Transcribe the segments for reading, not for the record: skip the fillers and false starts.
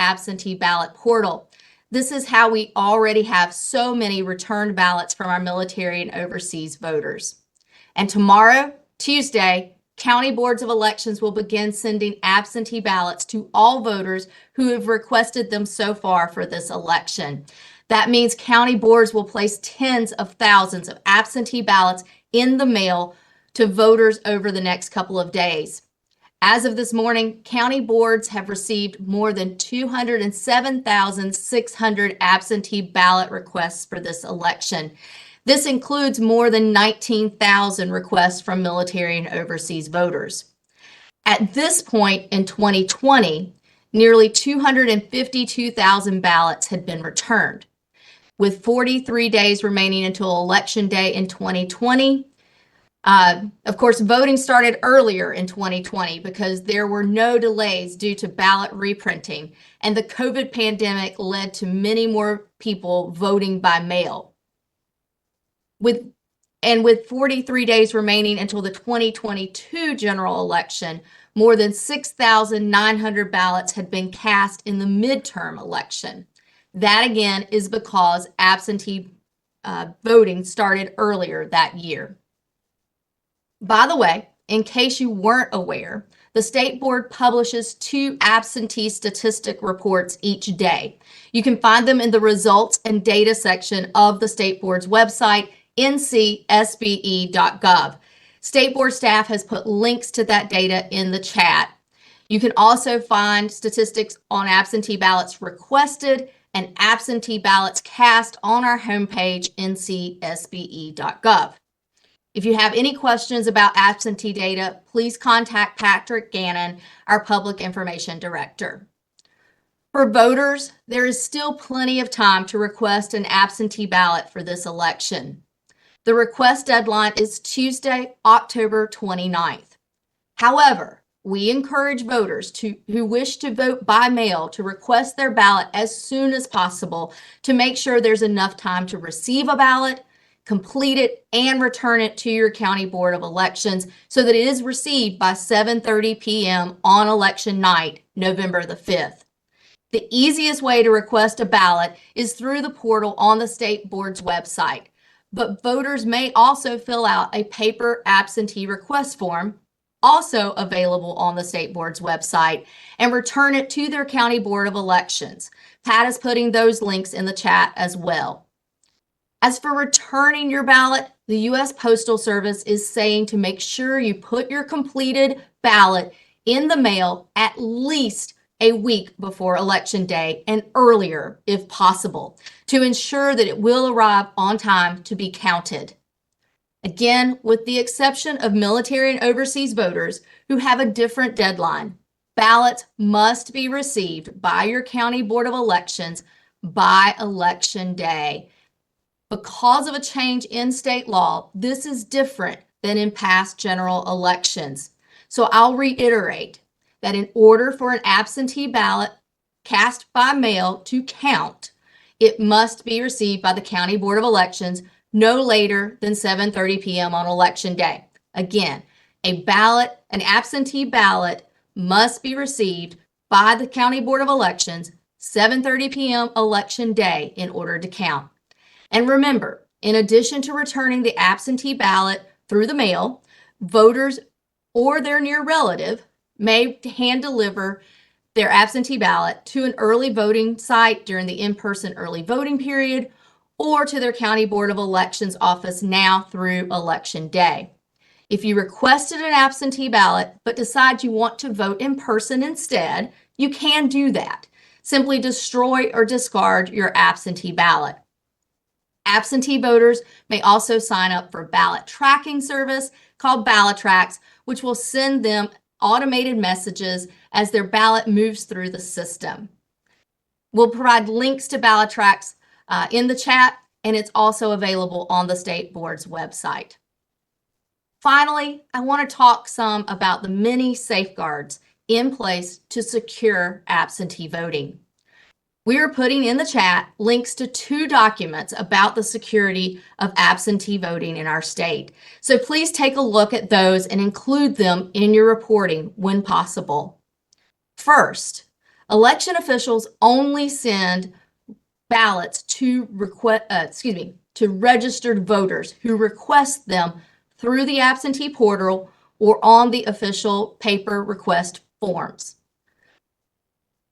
absentee ballot portal. This is how we already have so many returned ballots from our military and overseas voters. And tomorrow, Tuesday, county boards of elections will begin sending absentee ballots to all voters who have requested them so far for this election. That means county boards will place tens of thousands of absentee ballots in the mail to voters over the next couple of days. As of this morning, county boards have received more than 207,600 absentee ballot requests for this election. This includes more than 19,000 requests from military and overseas voters. At this point in 2020, nearly 252,000 ballots had been returned. With 43 days remaining until Election Day in 2020, of course, voting started earlier in 2020 because there were no delays due to ballot reprinting, and the COVID pandemic led to many more people voting by mail. With 43 days remaining until the 2022 general election, more than 6,900 ballots had been cast in the midterm election. That again is because absentee voting started earlier that year. By the way, in case you weren't aware, the state board publishes 2 absentee statistic reports each day. You can find them in the results and data section of the state board's website, ncsbe.gov. State board staff has put links to that data in the chat. You can also find statistics on absentee ballots requested and absentee ballots cast on our homepage, ncsbe.gov. If you have any questions about absentee data, please contact Patrick Gannon, our Public Information Director. For voters, there is still plenty of time to request an absentee ballot for this election. The request deadline is Tuesday, October 29th. However, we encourage voters who wish to vote by mail to request their ballot as soon as possible to make sure there's enough time to receive a ballot, complete it, and return it to your county board of elections so that it is received by 7:30 p.m. on election night, November the 5th. The easiest way to request a ballot is through the portal on the state board's website, but voters may also fill out a paper absentee request form, also available on the state board's website, and return it to their county board of elections. Pat is putting those links in the chat as well. As for returning your ballot, the U.S. Postal Service is saying to make sure you put your completed ballot in the mail at least a week before Election Day and earlier if possible to ensure that it will arrive on time to be counted. Again, with the exception of military and overseas voters who have a different deadline, ballots must be received by your county board of elections by Election Day. Because of a change in state law, this is different than in past general elections. So I'll reiterate that in order for an absentee ballot cast by mail to count, it must be received by the county board of elections no later than 7:30 p.m. on election day. Again, an absentee ballot must be received by the county board of elections 7:30 p.m. election day in order to count. And remember, in addition to returning the absentee ballot through the mail, voters or their near relative may hand deliver their absentee ballot to an early voting site during the in-person early voting period or to their county board of elections office now through election day. If you requested an absentee ballot but decide you want to vote in person instead, you can do that. Simply destroy or discard your absentee ballot. Absentee voters may also sign up for a ballot tracking service called BallotTrax, which will send them automated messages as their ballot moves through the system. We'll provide links to BallotTrax in the chat, and it's also available on the state board's website. Finally, I want to talk some about the many safeguards in place to secure absentee voting. We are putting in the chat links to 2 documents about the security of absentee voting in our state. So please take a look at those and include them in your reporting when possible. First, Election officials only send ballots to to registered voters who request them through the absentee portal or on the official paper request forms.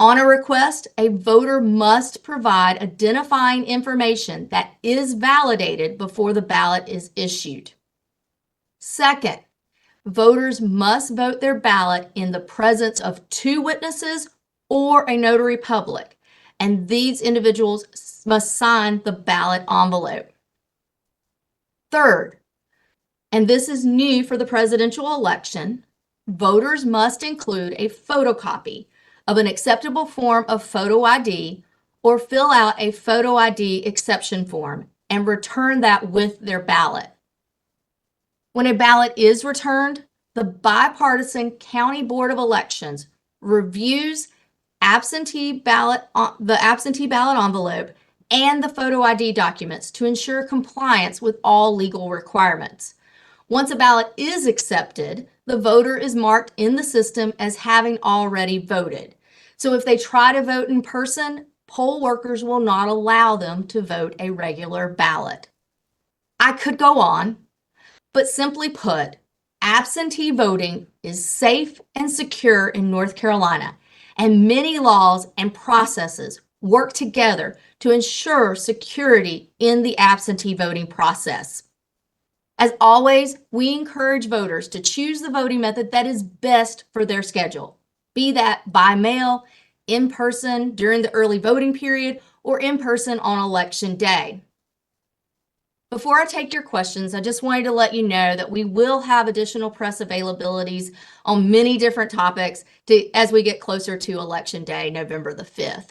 On a request, a voter must provide identifying information that is validated before the ballot is issued. Second, voters must vote their ballot in the presence of 2 witnesses or a notary public, and these individuals must sign the ballot envelope. Third, and this is new for the presidential election, voters must include a photocopy of an acceptable form of photo ID or fill out a photo ID exception form and return that with their ballot. When a ballot is returned, the bipartisan County Board of Elections reviews the absentee ballot envelope and the photo ID documents to ensure compliance with all legal requirements. Once a ballot is accepted, the voter is marked in the system as having already voted. So if they try to vote in person, poll workers will not allow them to vote a regular ballot. I could go on, but simply put, absentee voting is safe and secure in North Carolina, and many laws and processes work together to ensure security in the absentee voting process. As always, we encourage voters to choose the voting method that is best for their schedule, be that by mail, in person during the early voting period, or in person on election day. Before I take your questions, I just wanted to let you know that we will have additional press availabilities on many different topics as we get closer to Election Day, November the 5th.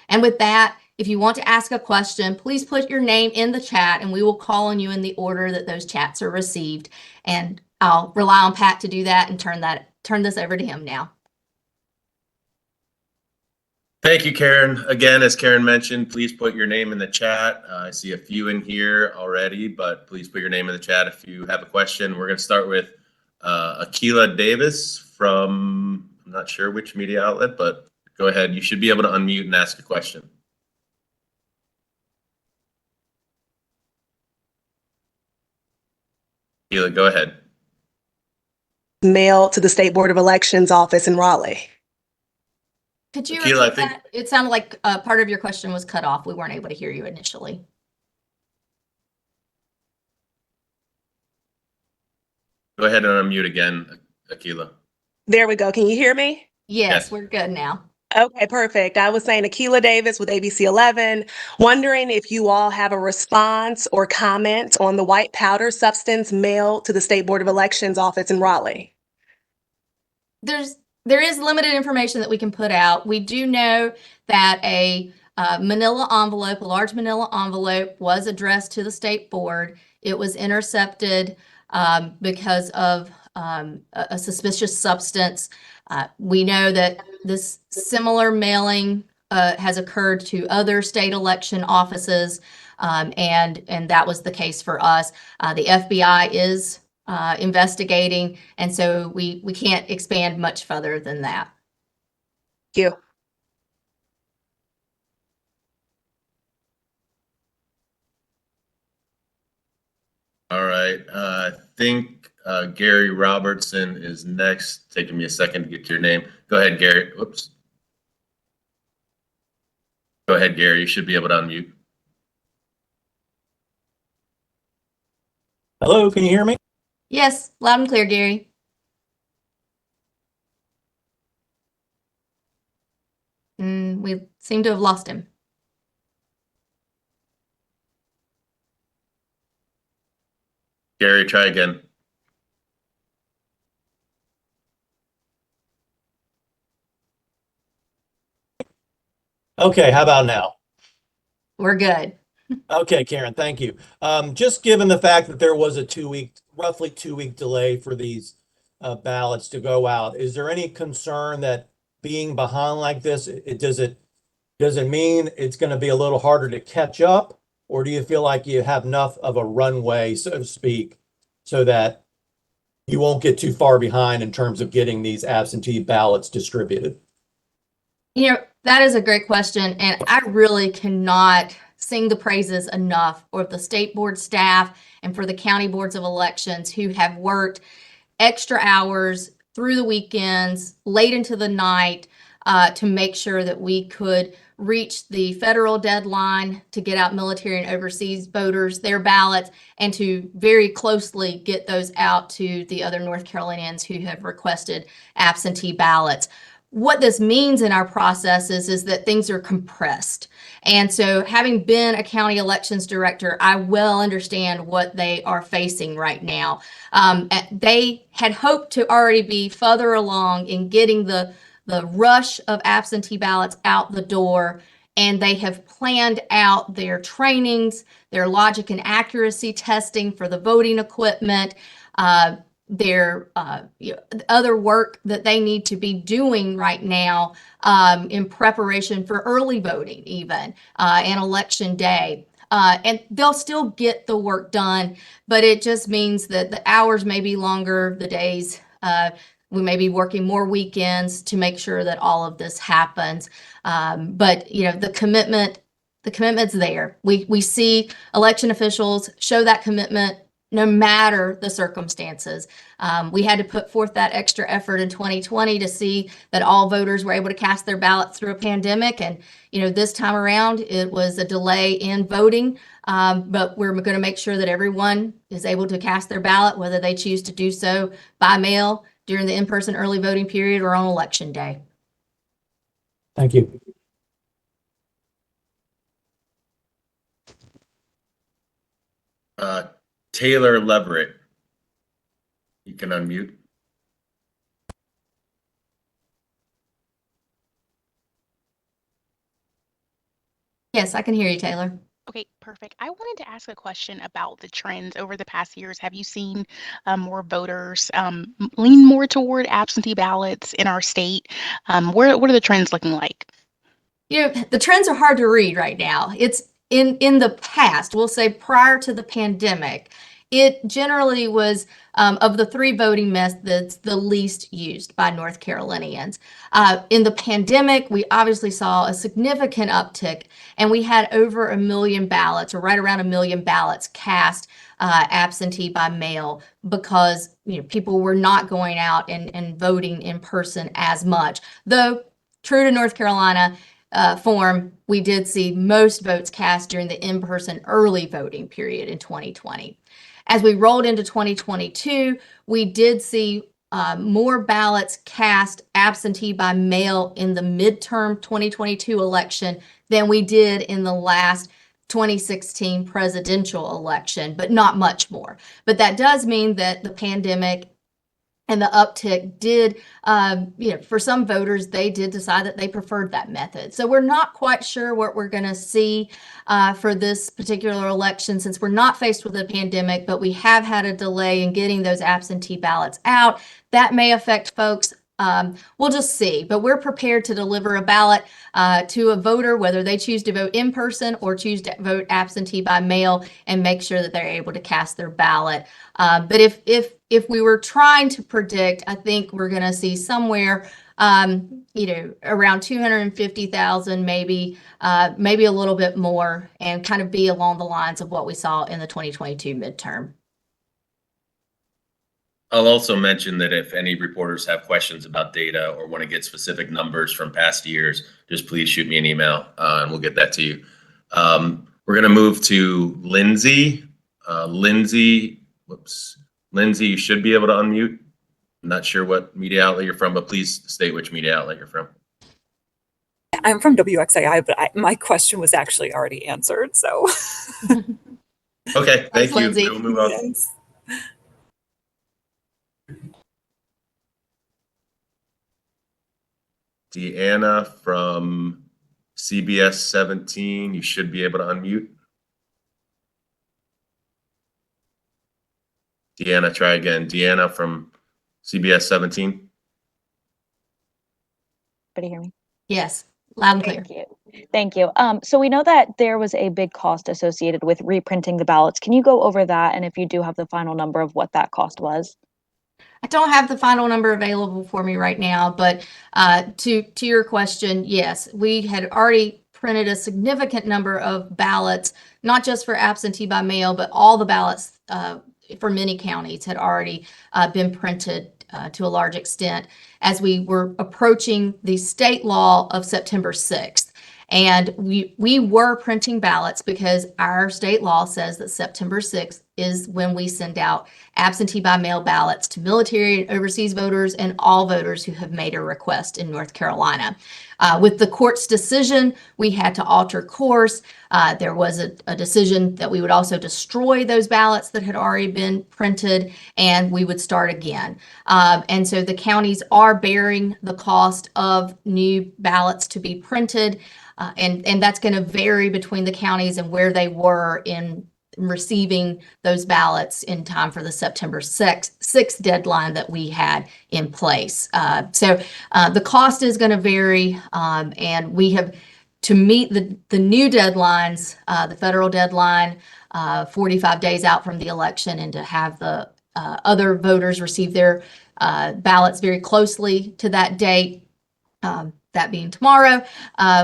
And with that, if you want to ask a question, please put your name in the chat and we will call on you in the order that those chats are received. And I'll rely on Pat to do that and turn this over to him now. Thank you, Karen. Again, as Karen mentioned, please put your name in the chat. I see a few in here already, but please put your name in the chat if you have a question. We're going to start with Akila Davis from, I'm not sure which media outlet, but go ahead. You should be able to unmute and ask a question. Akila, go ahead. Mailed to the State Board of Elections office in Raleigh. Could you Akila, repeat that? It sounded like part of your question was cut off. We weren't able to hear you initially. Go ahead and unmute again, Akila. There we go. Can you hear me? Yes, we're good now. Okay, perfect. I was saying Akila Davis with ABC 11, wondering if you all have a response or comment on the white powder substance mailed to the State Board of Elections office in Raleigh. There is limited information that we can put out. We do know that a manila envelope, a large manila envelope, was addressed to the state board. It was intercepted because of a suspicious substance. We know that this similar mailing has occurred to other state election offices, and that was the case for us. The FBI is investigating, and so we can't expand much further than that. Thank you. All right. I think Gary Robertson is next. Taking me a second to get your name. Go ahead, Gary. Whoops. Go ahead, Gary. You should be able to unmute. Hello, can you hear me? Yes, loud and clear, Gary. We seem to have lost him. Gary, try again. Okay, how about now? We're good. Okay, Karen, thank you. Just given the fact that there was a roughly 2-week delay for these ballots to go out, is there any concern that being behind like this, does it mean it's going to be a little harder to catch up, or do you feel like you have enough of a runway, so to speak, so that you won't get too far behind in terms of getting these absentee ballots distributed? That is a great question, and I really cannot sing the praises enough for the state board staff and for the county boards of elections who have worked extra hours through the weekends, late into the night, to make sure that we could reach the federal deadline to get out military and overseas voters their ballots, and to very closely get those out to the other North Carolinians who have requested absentee ballots. What this means in our processes is that things are compressed. And so, having been a county elections director, I well understand what they are facing right now. They had hoped to already be further along in getting the rush of absentee ballots out the door, and they have planned out their trainings, their logic and accuracy testing for the voting equipment, their other work that they need to be doing right now in preparation for early voting, even and election day. And they'll still get the work done, but it just means that the hours may be longer, the days. We may be working more weekends to make sure that all of this happens. But the commitment's there. We see election officials show that commitment no matter the circumstances. We had to put forth that extra effort in 2020 to see that all voters were able to cast their ballots through a pandemic. And, this time around, it was a delay in voting. But we're going to make sure that everyone is able to cast their ballot, whether they choose to do so by mail during the in-person early voting period or on election day. Thank you. Taylor Leverett, you can unmute. Yes, I can hear you, Taylor. Okay, perfect. I wanted to ask a question about the trends over the past years. Have you seen more voters lean more toward absentee ballots in our state? What are the trends looking like? The trends are hard to read right now. It's in the past, we'll say prior to the pandemic, it generally was of the three voting methods, the least used by North Carolinians. In the pandemic, we obviously saw a significant uptick, and we had over 1 million ballots, or right around 1 million ballots cast absentee by mail, because people were not going out and voting in person as much. Though, true to North Carolina form, we did see most votes cast during the in-person early voting period in 2020. As we rolled into 2022, we did see more ballots cast absentee by mail in the midterm 2022 election than we did in the last 2016 presidential election, but not much more. But that does mean that the pandemic and the uptick did, for some voters, they did decide that they preferred that method. So we're not quite sure what we're going to see for this particular election, since we're not faced with a pandemic, but we have had a delay in getting those absentee ballots out. That may affect folks. We'll just see, but we're prepared to deliver a ballot to a voter, whether they choose to vote in person or choose to vote absentee by mail, and make sure that they're able to cast their ballot. But if we were trying to predict, I think we're going to see somewhere, around 250,000, maybe a little bit more, and kind of be along the lines of what we saw in the 2022 midterm. I'll also mention that if any reporters have questions about data or want to get specific numbers from past years, just please shoot me an email and we'll get that to you. We're going to move to Lindsay. Lindsay, you should be able to unmute. I'm not sure what media outlet you're from, but please state which media outlet you're from. I'm from WXAI, but my question was actually already answered, so. Okay, thank you. Lindsay. We'll move on. Yes. Deanna from CBS 17, you should be able to unmute. Deanna, try again. Deanna from CBS 17. Everybody hear me? Yes, loud and clear. Thank you. Thank you. So we know that there was a big cost associated with reprinting the ballots. Can you go over that, and if you do have the final number of what that cost was? I don't have the final number available for me right now, but to your question, yes, we had already printed a significant number of ballots, not just for absentee by mail, but all the ballots for many counties had already been printed to a large extent as we were approaching the state law of September 6th. And we were printing ballots because our state law says that September 6th is when we send out absentee by mail ballots to military and overseas voters and all voters who have made a request in North Carolina. With the court's decision, we had to alter course. There was a decision that we would also destroy those ballots that had already been printed, and we would start again. And so the counties are bearing the cost of new ballots to be printed, and that's going to vary between the counties and where they were in receiving those ballots in time for the September 6th deadline that we had in place. So the cost is going to vary, and we have to meet the new deadlines, the federal deadline, 45 days out from the election, and to have the other voters receive their ballots very closely to that date, that being tomorrow.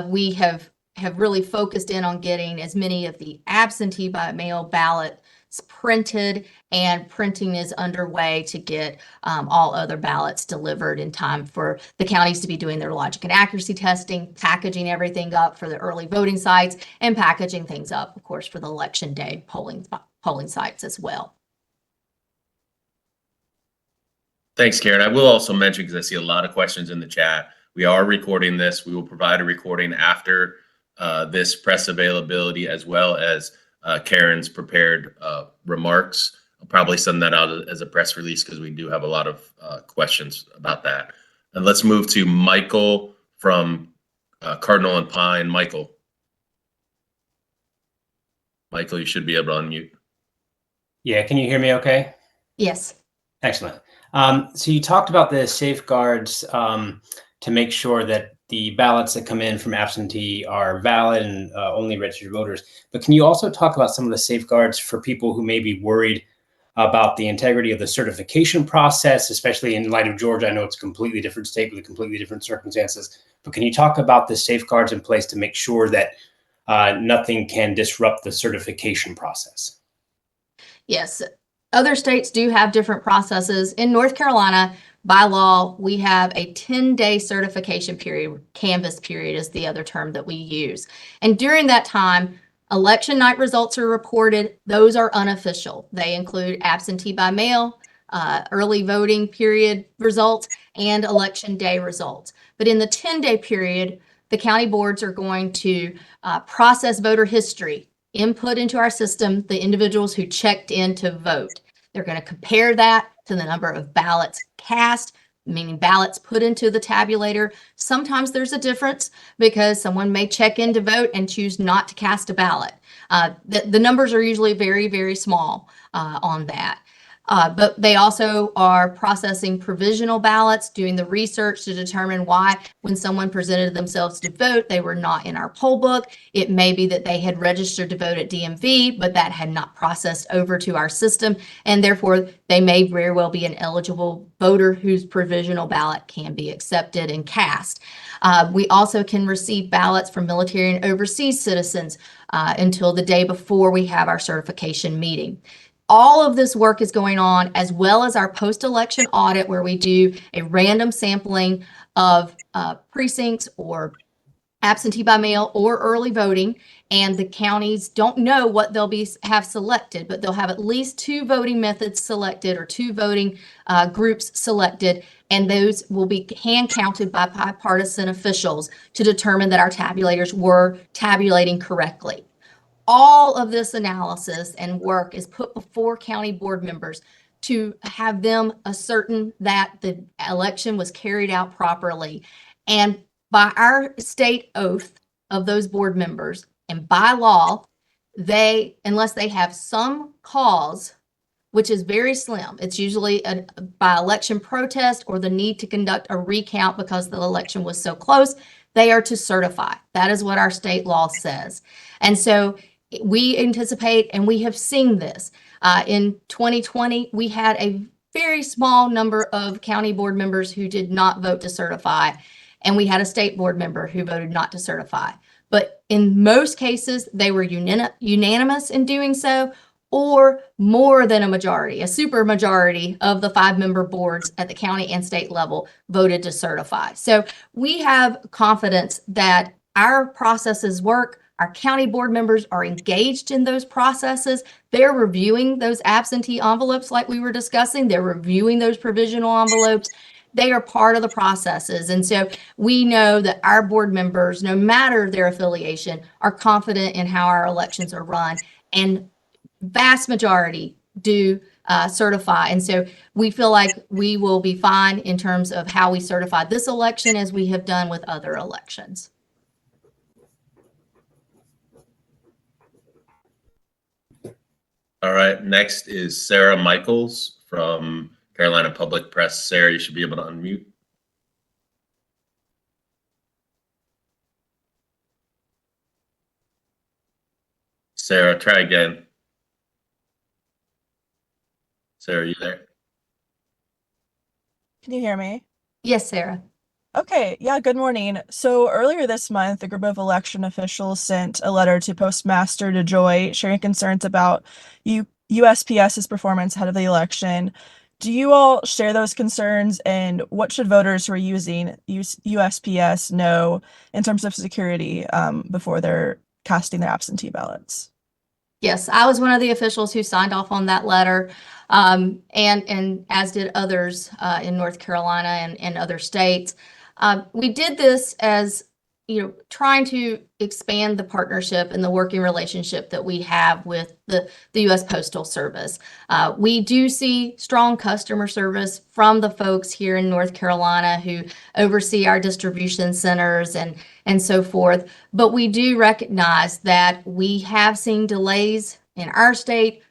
We have really focused in on getting as many of the absentee by mail ballots printed, and printing is underway to get all other ballots delivered in time for the counties to be doing their logic and accuracy testing, packaging everything up for the early voting sites, and packaging things up, of course, for the election day polling sites as well. Thanks, Karen. I will also mention, because I see a lot of questions in the chat, we are recording this. We will provide a recording after this press availability, as well as Karen's prepared remarks. I'll probably send that out as a press release because we do have a lot of questions about that. And let's move to Michael from Cardinal and Pine. Michael, you should be able to unmute. Yeah, can you hear me okay? Yes. Excellent. So you talked about the safeguards to make sure that the ballots that come in from absentee are valid and only registered voters. But can you also talk about some of the safeguards for people who may be worried about the integrity of the certification process, especially in light of Georgia? I know it's a completely different state with completely different circumstances, but can you talk about the safeguards in place to make sure that nothing can disrupt the certification process? Yes. Other states do have different processes. In North Carolina, by law, we have a 10-day certification period. Canvas period is the other term that we use. And during that time, election night results are reported. Those are unofficial. They include absentee by mail, early voting period results, and election day results. But in the 10-day period, the county boards are going to process voter history, input into our system the individuals who checked in to vote. They're going to compare that to the number of ballots cast, meaning ballots put into the tabulator. Sometimes there's a difference because someone may check in to vote and choose not to cast a ballot. The numbers are usually very, very small on that. But they also are processing provisional ballots, doing the research to determine why, when someone presented themselves to vote, they were not in our poll book. It may be that they had registered to vote at DMV, but that had not processed over to our system, and therefore they may very well be an eligible voter whose provisional ballot can be accepted and cast. We also can receive ballots from military and overseas citizens until the day before we have our certification meeting. All of this work is going on, as well as our post-election audit, where we do a random sampling of precincts or absentee by mail or early voting, and the counties don't know what they'll have selected, but they'll have at least 2 voting methods selected or 2 voting groups selected, and those will be hand counted by bipartisan officials to determine that our tabulators were tabulating correctly. All of this analysis and work is put before county board members to have them ascertain that the election was carried out properly. And by our state oath of those board members, and by law, unless they have some cause, which is very slim, it's usually by election protest or the need to conduct a recount because the election was so close, they are to certify. That is what our state law says. And so we anticipate, and we have seen this, in 2020, we had a very small number of county board members who did not vote to certify, and we had a state board member who voted not to certify. But in most cases, they were unanimous in doing so, or more than a majority, a super majority of the 5-member boards at the county and state level voted to certify. So we have confidence that our processes work. Our county board members are engaged in those processes. They're reviewing those absentee envelopes like we were discussing. They're reviewing those provisional envelopes. They are part of the processes. And so we know that our board members, no matter their affiliation, are confident in how our elections are run. And vast majority do certify. And so we feel like we will be fine in terms of how we certify this election as we have done with other elections. All right, next is Sarah Michaels from Carolina Public Press. Sarah, you should be able to unmute. Sarah, try again. Sarah, are you there? Can you hear me? Yes, Sarah. Okay, yeah, good morning. So earlier this month, a group of election officials sent a letter to Postmaster DeJoy sharing concerns about USPS's performance ahead of the election. Do you all share those concerns, and what should voters who are using USPS know in terms of security before they're casting their absentee ballots? Yes, I was one of the officials who signed off on that letter, and as did others in North Carolina and other states. We did this as, trying to expand the partnership and the working relationship that we have with the U.S. Postal Service. We do see strong customer service from the folks here in North Carolina who oversee our distribution centers and so forth. But we do recognize that we have seen delays in our state.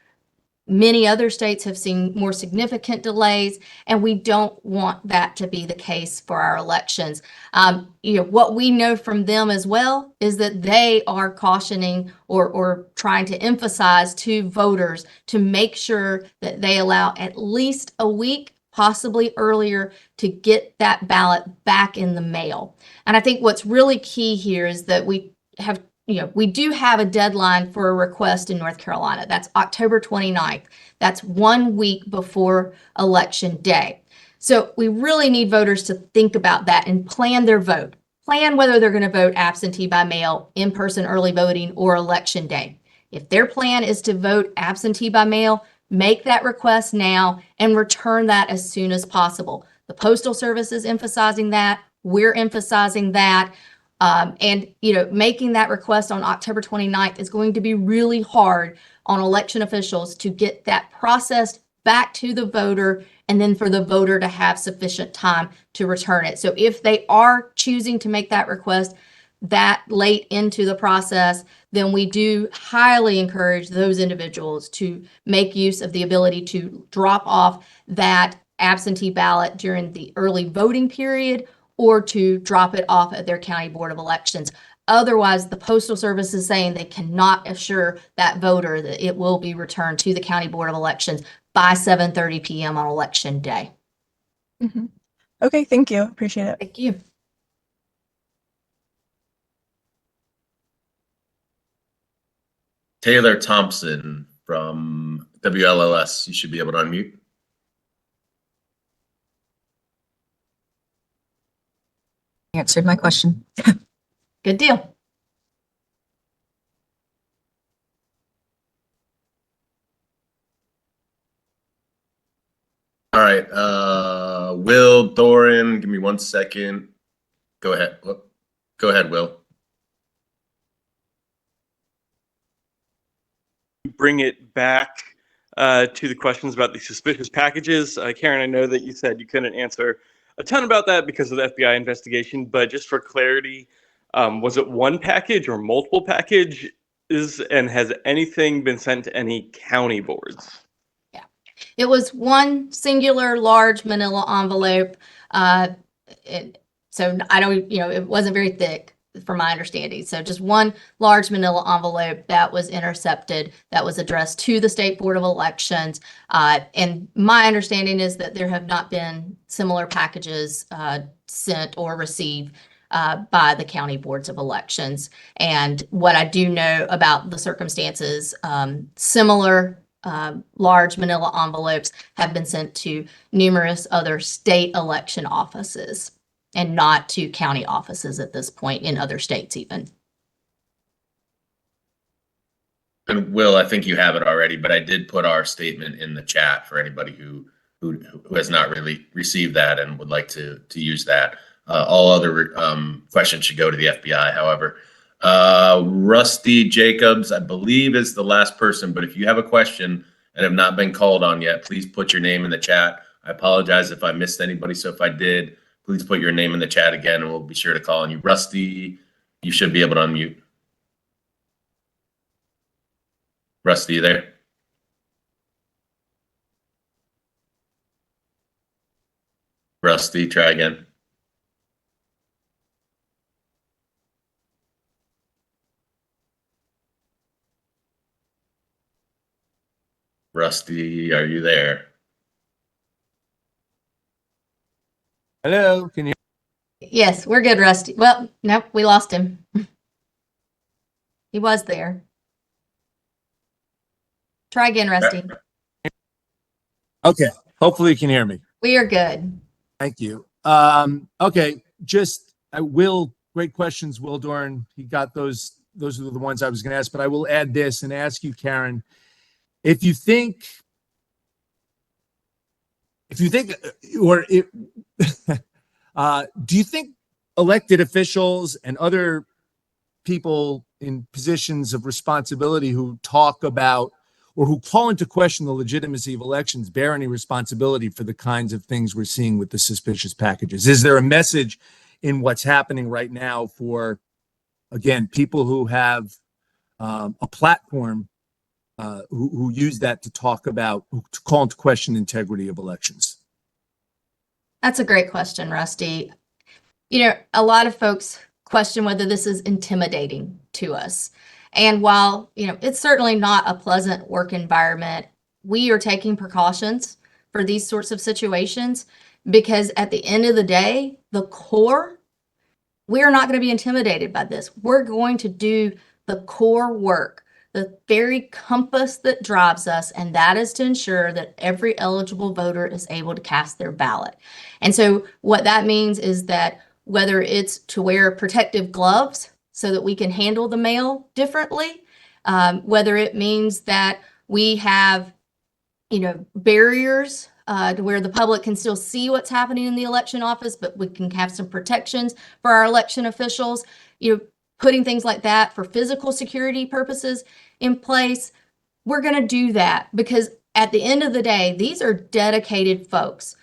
Many other states have seen more significant delays, and we don't want that to be the case for our elections. What we know from them as well is that they are cautioning or trying to emphasize to voters to make sure that they allow at least a week, possibly earlier, to get that ballot back in the mail. And I think what's really key here is that we do have a deadline for a request in North Carolina. That's October 29th. That's 1 week before Election Day. So we really need voters to think about that and plan their vote. Plan whether they're going to vote absentee by mail, in-person early voting, or Election Day. If their plan is to vote absentee by mail, make that request now and return that as soon as possible. The Postal Service is emphasizing that. We're emphasizing that. Making that request on October 29th is going to be really hard on election officials to get that processed back to the voter and then for the voter to have sufficient time to return it. So if they are choosing to make that request that late into the process, then we do highly encourage those individuals to make use of the ability to drop off that absentee ballot during the early voting period or to drop it off at their county board of elections. Otherwise, the Postal Service is saying they cannot assure that voter that it will be returned to the county board of elections by 7:30 p.m. on Election Day. Mm-hmm. Okay, thank you. Appreciate it. Thank you. Taylor Thompson from WLLS. You should be able to unmute. Answered my question. Good deal. All right, Will Doran, give me 1 second. Go ahead. Go ahead, Will. Bring it back to the questions about the suspicious packages. Karen, I know that you said you couldn't answer a ton about that because of the FBI investigation, but just for clarity, was it one package or multiple packages, and has anything been sent to any county boards? Yeah, it was one singular large manila envelope. So I don't, it wasn't very thick. from my understanding. So just one large manila envelope that was intercepted that was addressed to the State Board of Elections. And my understanding is that there have not been similar packages sent or received by the county boards of elections. And what I do know about the circumstances, similar large manila envelopes have been sent to numerous other state election offices and not to county offices at this point in other states even. And Will, I think you have it already, but I did put our statement in the chat for anybody who has not really received that and would like to use that. All other questions should go to the FBI. However, Rusty Jacobs, I believe, is the last person. But if you have a question and have not been called on yet, please put your name in the chat. I apologize if I missed anybody. So if I did, please put your name in the chat again, and we'll be sure to call on you. Rusty, you should be able to unmute. Rusty, you there? Rusty, try again. Rusty, are you there? Hello, can you? Yes, we're good, Rusty. Well, nope, we lost him. He was there. Try again, Rusty. Okay, hopefully you can hear me. We are good. Thank you. Okay, just Will, great questions, Will Dorn. He got those. Those are the ones I was going to ask, but I will add this and ask you, Karen, if you think, or it, do you think elected officials and other people in positions of responsibility who talk about or who call into question the legitimacy of elections bear any responsibility for the kinds of things we're seeing with the suspicious packages? Is there a message in what's happening right now for, again, people who have a platform who use that to talk about, to call into question the integrity of elections? That's a great question, Rusty. You know, a lot of folks question whether this is intimidating to us. And while, you know, it's certainly not a pleasant work environment, we are taking precautions for these sorts of situations because at the end of the day, the core, we are not going to be intimidated by this. We're going to do the core work, the very compass that drives us, and that is to ensure that every eligible voter is able to cast their ballot. And so what that means is that whether it's to wear protective gloves so that we can handle the mail differently, whether it means that we have, you know, barriers to where the public can still see what's happening in the election office, but we can have some protections for our election officials, you know, putting things like that for physical security purposes in place. We're going to do that because at the end of the day, these are dedicated folks.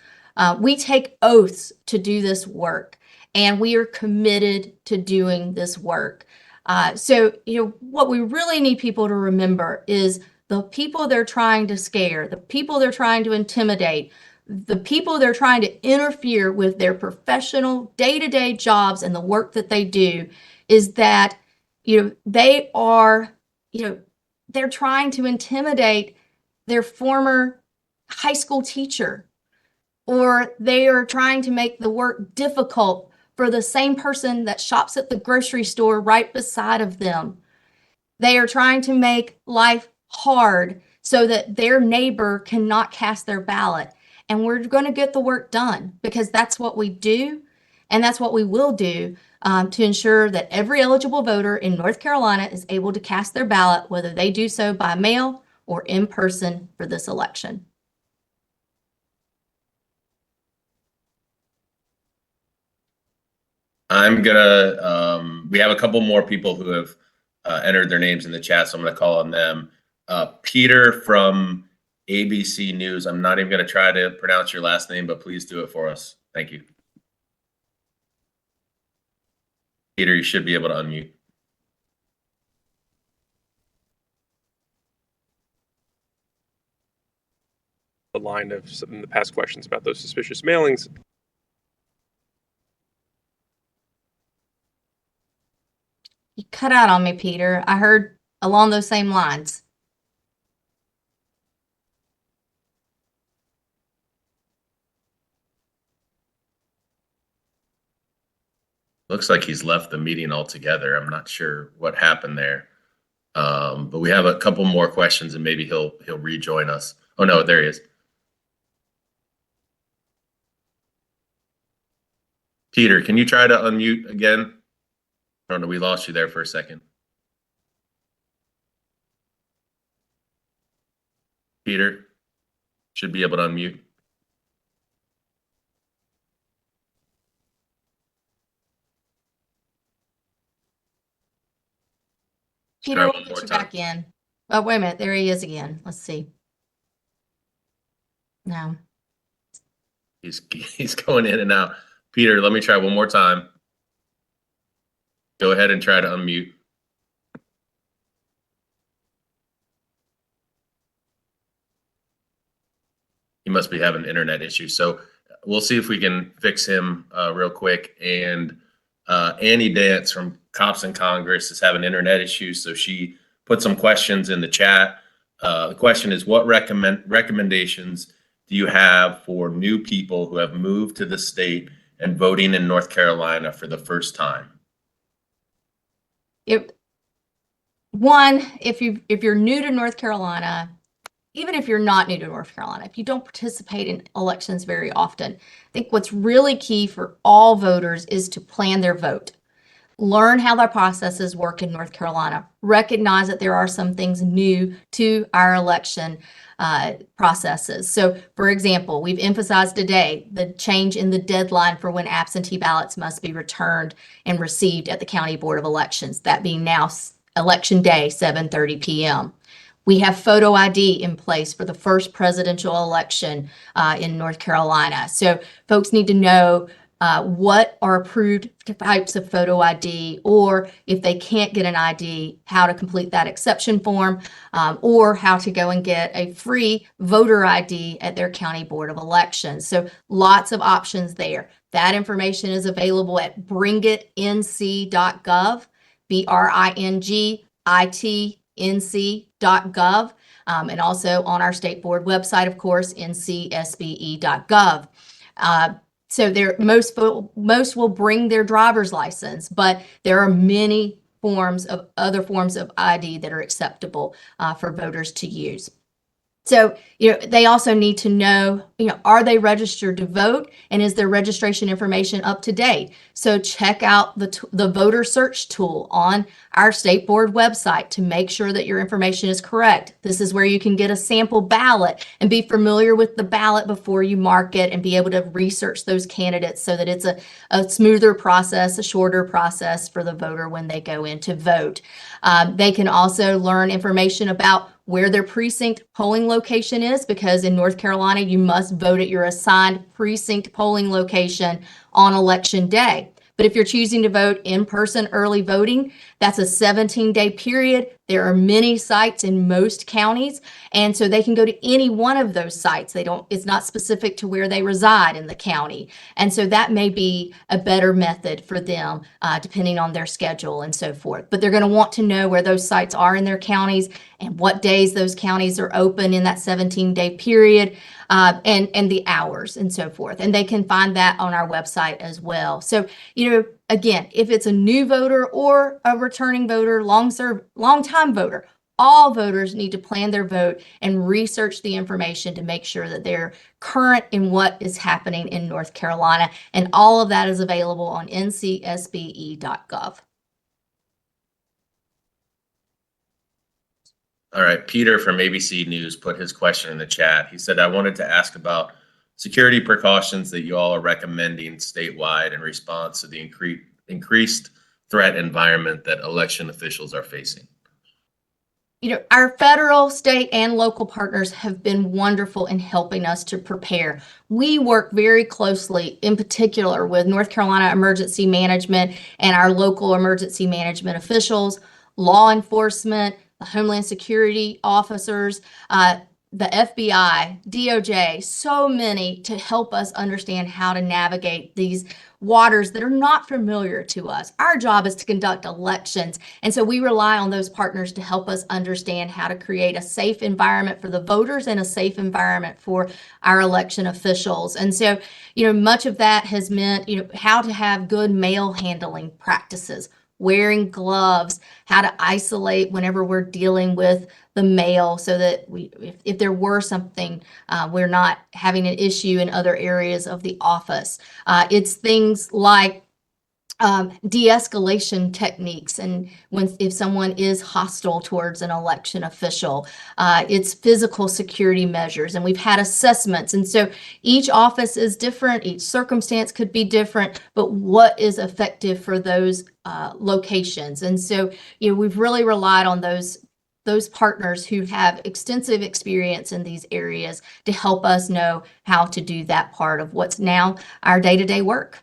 We take oaths to do this work, and we are committed to doing this work. So, you know, what we really need people to remember is the people they're trying to scare, the people they're trying to intimidate, the people they're trying to interfere with their professional day-to-day jobs and the work that they do, is that, you know, they are, you know, they're trying to intimidate their former high school teacher, or they are trying to make the work difficult for the same person that shops at the grocery store right beside of them. They are trying to make life hard so that their neighbor cannot cast their ballot. And we're going to get the work done because that's what we do. And that's what we will do to ensure that every eligible voter in North Carolina is able to cast their ballot, whether they do so by mail or in person for this election. I'm gonna, we have a couple more people who have entered their names in the chat, so I'm gonna call on them. Peter from ABC News. I'm not even gonna try to pronounce your last name, but please do it for us. Thank you. Peter, you should be able to unmute. The line of some of the past questions about those suspicious mailings. cut out on me, Peter. I heard along those same lines. Looks like he's left the meeting altogether. I'm not sure what happened there. But we have a couple more questions and maybe he'll rejoin us. Oh no, there he is. Peter, can you try to unmute again? I don't know, we lost you there for a second. Peter should be able to unmute. Peter, we'll put you back in. Oh, wait a minute. There he is again. Let's see. No. He's going in and out. Peter, let me try one more time. Go ahead and try to unmute. He must be having internet issues. So we'll see if we can fix him real quick. And Annie Dance from Cops in Congress is having internet issues. So she put some questions in the chat. The question is, what recommendations do you have for new people who have moved to the state and voting in North Carolina for the first time? If you're new to North Carolina, even if you're not new to North Carolina, if you don't participate in elections very often, I think what's really key for all voters is to plan their vote. Learn how the processes work in North Carolina. Recognize that there are some things new to our election processes. So, for example, we've emphasized today the change in the deadline for when absentee ballots must be returned and received at the County Board of Elections, that being now Election Day, 7:30 p.m. We have photo ID in place for the first presidential election in North Carolina. So folks need to know what are approved types of photo ID, or if they can't get an ID, how to complete that exception form, or how to go and get a free voter ID at their County Board of Elections. So lots of options there. That information is available at bringitnc.gov, bringitnc.gov, and also on our state board website, of course, ncsbe.gov. So most will bring their driver's license, but there are many other forms of ID that are acceptable for voters to use. So, they also need to know, are they registered to vote, and is their registration information up to date? So check out the voter search tool on our state board website to make sure that your information is correct. This is where you can get a sample ballot and be familiar with the ballot before you mark it and be able to research those candidates so that it's a smoother process, a shorter process for the voter when they go in to vote. They can also learn information about where their precinct polling location is, because in North Carolina, you must vote at your assigned precinct polling location on Election Day. But if you're choosing to vote in person early voting, that's a 17-day period. There are many sites in most counties, and so they can go to any one of those sites. It's not specific to where they reside in the county. And so that may be a better method for them, depending on their schedule and so forth. But they're going to want to know where those sites are in their counties and what days those counties are open in that 17-day period, and the hours and so forth. And they can find that on our website as well. So, again, if it's a new voter or a returning voter, long-time voter, all voters need to plan their vote and research the information to make sure that they're current in what is happening in North Carolina. And all of that is available on ncsbe.gov. All right, Peter from ABC News put his question in the chat. He said, I wanted to ask about security precautions that you all are recommending statewide in response to the increased threat environment that election officials are facing. Our federal, state, and local partners have been wonderful in helping us to prepare. We work very closely, in particular, with North Carolina Emergency Management and our local emergency management officials, law enforcement, the Homeland Security officers, the FBI, DOJ, so many to help us understand how to navigate these waters that are not familiar to us. Our job is to conduct elections. And so we rely on those partners to help us understand how to create a safe environment for the voters and a safe environment for our election officials. And so, much of that has meant, how to have good mail handling practices, wearing gloves, how to isolate whenever we're dealing with the mail so that if there were something, we're not having an issue in other areas of the office. It's things like de-escalation techniques, and if someone is hostile towards an election official, it's physical security measures, and we've had assessments. And so each office is different, each circumstance could be different, but what is effective for those locations? And so we've really relied on those partners who have extensive experience in these areas to help us know how to do that part of what's now our day-to-day work.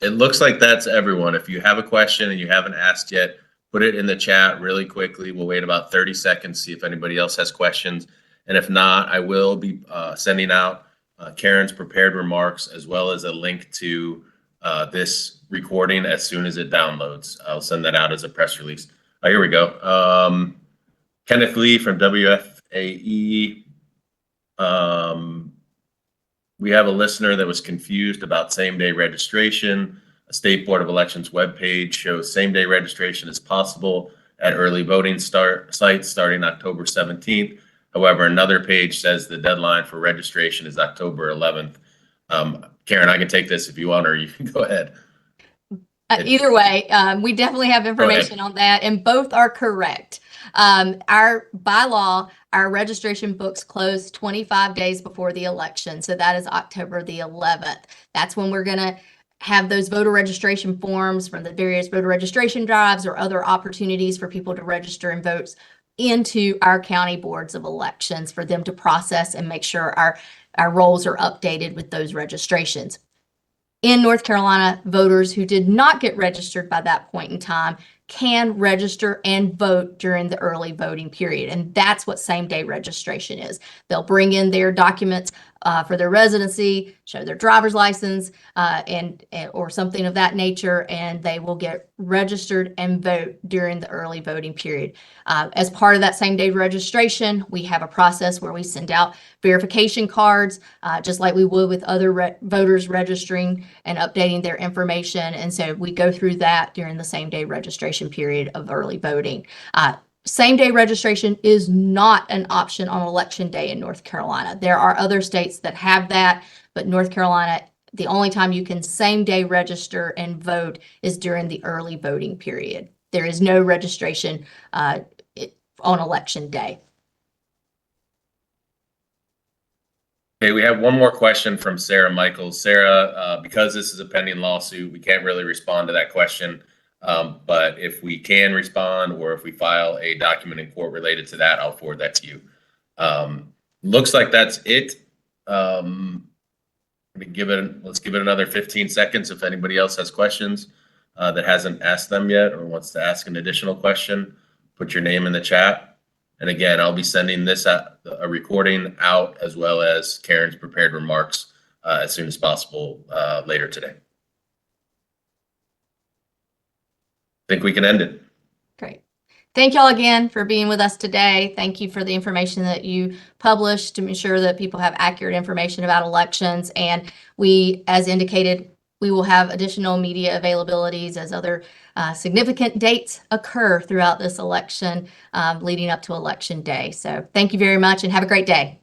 It looks like that's everyone. If you have a question and you haven't asked yet, put it in the chat really quickly. We'll wait about 30 seconds, see if anybody else has questions. And if not, I will be sending out Karen's prepared remarks as well as a link to this recording as soon as it downloads. I'll send that out as a press release. Here we go. Kenneth Lee from WFAE. We have a listener that was confused about same-day registration. A State Board of Elections webpage shows same-day registration is possible at early voting sites starting October 17th. However, another page says the deadline for registration is October 11th. Karen, I can take this if you want, or you can go ahead. Either way, we definitely have information on that, and both are correct. By law, our registration books close 25 days before the election. So that is October the 11th. That's when we're going to have those voter registration forms from the various voter registration drives or other opportunities for people to register and vote into our county boards of elections for them to process and make sure our rolls are updated with those registrations. In North Carolina, voters who did not get registered by that point in time can register and vote during the early voting period. And that's what same-day registration is. They'll bring in their documents for their residency, show their driver's license, or something of that nature, and they will get registered and vote during the early voting period. As part of that same-day registration, we have a process where we send out verification cards, just like we would with other voters registering and updating their information. And so we go through that during the same-day registration period of early voting. Same-day registration is not an option on election day in North Carolina. There are other states that have that, but North Carolina, the only time you can same-day register and vote is during the early voting period. There is no registration on election day. Okay, we have one more question from Sarah Michaels. Sarah, because this is a pending lawsuit, we can't really respond to that question. But if we can respond, or if we file a document in court related to that, I'll forward that to you. Looks like that's it. Let's give it another 15 seconds if anybody else has questions that hasn't asked them yet or wants to ask an additional question. Put your name in the chat. And again, I'll be sending this a recording out as well as Karen's prepared remarks as soon as possible later today. I think we can end it. Great. Thank y'all again for being with us today. Thank you for the information that you published to ensure that people have accurate information about elections. And we, as indicated, we will have additional media availabilities as other significant dates occur throughout this election leading up to Election Day. So thank you very much and have a great day.